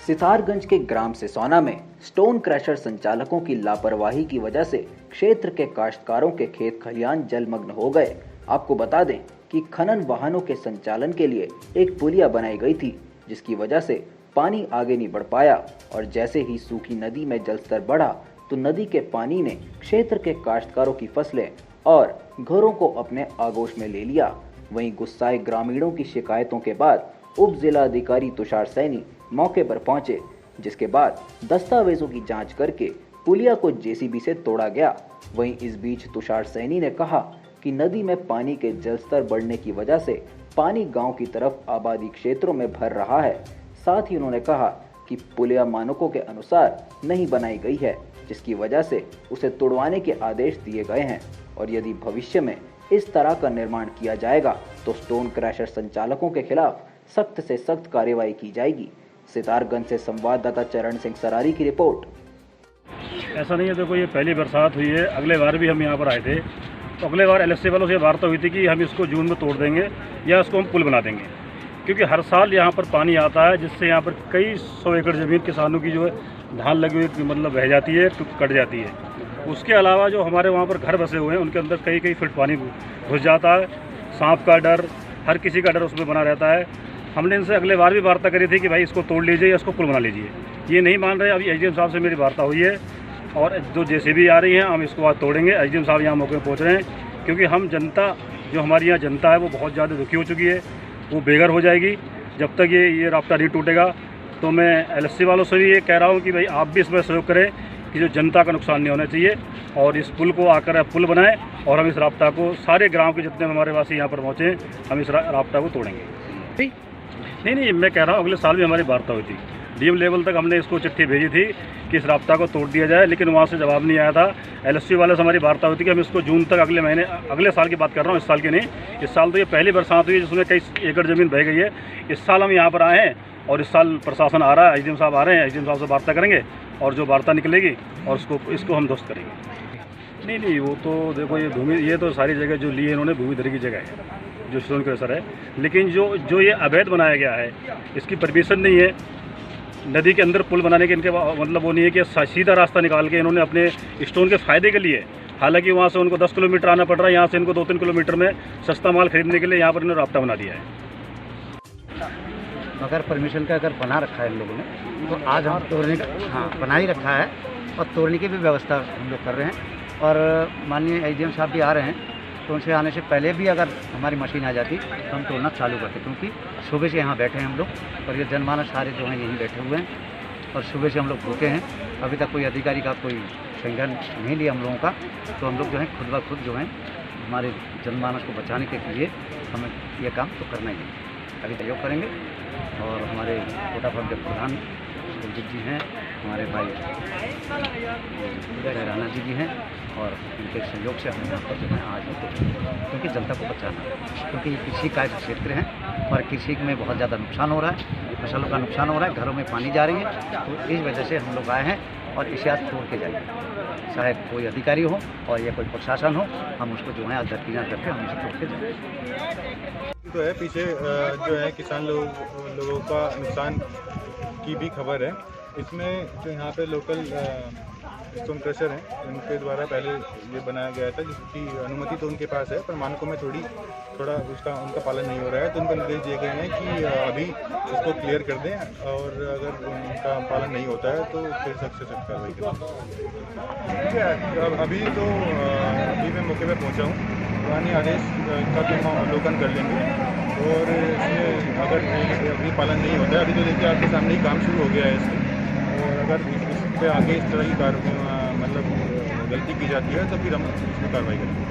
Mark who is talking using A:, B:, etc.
A: सितारगंज के ग्राम सिसौना में stone crusher संचालकों की लापरवाही की वजह से क्षेत्र के काश्तकारों के खेत खलियान जलमग्न हो गए। आपको बता दें कि खनन वाहनों के संचालन के लिए एक पुलिया बनाई गई थी, जिसकी वजह से पानी आगे नहीं बढ़ पाया और जैसे ही सूखी नदी में जलस्तर बढ़ा तो नदी के पानी ने क्षेत्र के काश्तकारों की फसलें और घरों को अपने आगोश में ले लिया। वहीं गुस्साए ग्रामीणों की शिकायतों के बाद उप जिला अधिकारी तुषार सैनी मौके पर पहुंचे, जिसके बाद दस्तावेजों की जांच करके पुलिया को जेसीबी से तोड़ा गया। वहीं इस बीच तुषार सैनी ने कहा कि नदी में पानी के जलस्तर बढ़ने की वजह से पानी गांव की तरफ आबादी क्षेत्रों में भर रहा है। साथ ही उन्होंने कहा कि पुलिया मानकों के अनुसार नहीं बनाई गई है, जिसकी वजह से उसे तोड़वाने के आदेश दिए गए हैं और यदि भविष्य में इस तरह का निर्माण किया जाएगा तो स्टोन क्रशर संचालकों के खिलाफ सख्त से सख्त कार्रवाई की जाएगी। सितारगंज से संवाददाता चरण सिंह सरारी की रिपोर्ट।
B: ऐसा नहीं है, देखो ये पहली बरसात हुई है। अगले बार भी हम यहाँ पर आए थे तो अगले बार एलएससी वालों से वार्ता हुई थी कि हम इसको जून में तोड़ देंगे या इसको हम पुल बना देंगे, क्योंकि हर साल यहाँ पर पानी आता है जिससे यहाँ पर कई 100 एकड़ ज़मीन किसानों की जो है धान लगी हुई मतलब बह जाती है, कट जाती है। उसके अलावा जो हमारे वहाँ पर घर बसे हुए हैं उनके अंदर कई फीट पानी घुस जाता है। सांप का डर, हर किसी का डर उसमें बना रहता है। हमने इनसे अगले बार भी वार्ता करी थी कि भाई इसको तोड़ लीजिए या इसको पुल बना लीजिए, ये नहीं मान रहे। अभी एसडीएम साहब से मेरी वार्ता हुई है और जो जेसीबी आ रही हैं हम इसको आज तोड़ेंगे। एसडीएम साहब यहाँ मौके पर पहुँच रहे हैं क्योंकि हम जनता, जो हमारी यहाँ जनता है वो बहुत ज़्यादा दुखी हो चुकी है, वो बेघर हो जाएगी जब तक ये रास्ता नहीं टूटेगा। तो मैं एलएससी वालों से भी ये कह रहा हूँ कि भाई आप भी इसमें सहयोग करें कि जो जनता का नुकसान नहीं होना चाहिए और इस पुल को आकर पुल बनाएं और हम इस रास्ता को सारे गांव के जितने हमारे वासी यहाँ पर पहुँचे हम इस रास्ता को तोड़ेंगे। नहीं, मैं कह रहा हूँ अगले साल भी हमारी वार्ता हुई थी। डीएम लेवल तक हमने इसको चिट्ठी भेजी थी कि इस रास्ता को तोड़ दिया जाए, लेकिन वहाँ से जवाब नहीं आया था। एलएससी वाले से हमारी वार्ता हुई थी कि हम इसको जून तक, अगले महीने, अगले साल की बात कर रहा हूँ, इस साल की नहीं। इस साल तो ये पहली बरसात हुई जिसमें कई एकड़ ज़मीन बह गई है। इस साल हम यहाँ पर आए हैं और इस साल प्रशासन आ रहा है, एसडीएम साहब आ रहे हैं, एसडीएम साहब से वार्ता करेंगे और जो वार्ता निकलेगी और इसको हम ध्वस्त करेंगे। नहीं, वो तो देखो ये तो सारी जगह जो ली है इन्होंने भूमिधर की जगह है जो स्टोन क्रशर है, लेकिन जो ये अवैध बनाया गया है इसकी परमिशन नहीं है। नदी के अंदर पुल बनाने के इनके मतलब वो नहीं है कि सीधा रास्ता निकाल के इन्होंने अपने स्टोन के फ़ायदे के लिए, हालांकि वहाँ से उनको 10 किलोमीटर आना पड़ रहा है, यहाँ से इनको 2-3 किलोमीटर में सस्ता माल खरीदने के लिए यहाँ पर इन्होंने रास्ता बना दिया है।
C: अगर परमिशन का अगर बना रखा है इन लोगों ने तो आज हम तोड़ने का बना ही रखा है और तोड़ने की भी व्यवस्था हम लोग कर रहे हैं। और माननीय एसडीएम साहब भी आ रहे हैं तो उनसे आने से पहले भी अगर हमारी मशीन आ जाती तो हम तोड़ना चालू करते, क्योंकि सुबह से यहाँ बैठे हैं हम लोग और ये जनमानस सारे जो हैं यहीं बैठे हुए हैं और सुबह से हम लोग भूखे हैं। अभी तक कोई अधिकारी का कोई संज्ञान नहीं लिया हम लोगों का, तो हम लोग जो है खुद ब खुद जो है हमारे जनमानस को बचाने के लिए हमें ये काम तो करना ही है। अभी सहयोग करेंगे और हमारे कोटा फॉर्म के प्रधान कुलजीत जी हैं, हमारे भाई राणा जी भी हैं और उनके सहयोग से हम यहाँ पर जो है आज क्योंकि जनता को बचाना है, क्योंकि ये कृषि का क्षेत्र है और कृषि में बहुत ज़्यादा नुकसान हो रहा है, फसलों का नुकसान हो रहा है, घरों में पानी जा रही है। तो इस वजह से हम लोग आए हैं और इसे आज तोड़ के जाएंगे, चाहे कोई अधिकारी हो और या कोई प्रशासन हो, हम उसको जो है आज दरकिनार करके हम उसे तोड़ के जाएंगे।
D: तो है पीछे जो है किसान लोगों का नुकसान की भी खबर है। इसमें जो यहाँ पे लोकल स्टोन क्रशर हैं उनके द्वारा पहले ये बनाया गया था, जिसकी अनुमति तो उनके पास है पर मानकों में थोड़ा उनका पालन नहीं हो रहा है। तो उनको निर्देश दिए गए हैं कि अभी इसको क्लियर कर दें और अगर उनका पालन नहीं होता है तो फिर सख्त से सख्त कार्रवाई करें। अभी मैं मौके पर पहुँचा हूँ, पुरानी आदेश का भी हम अवलोकन कर लेंगे और इसमें अगर अभी पालन नहीं होता है, अभी तो देखिए आपके सामने ही काम शुरू हो गया है इसमें, और अगर इस पर आगे इस तरह की मतलब गलती की जाती है तो फिर हम इसमें कार्रवाई करेंगे।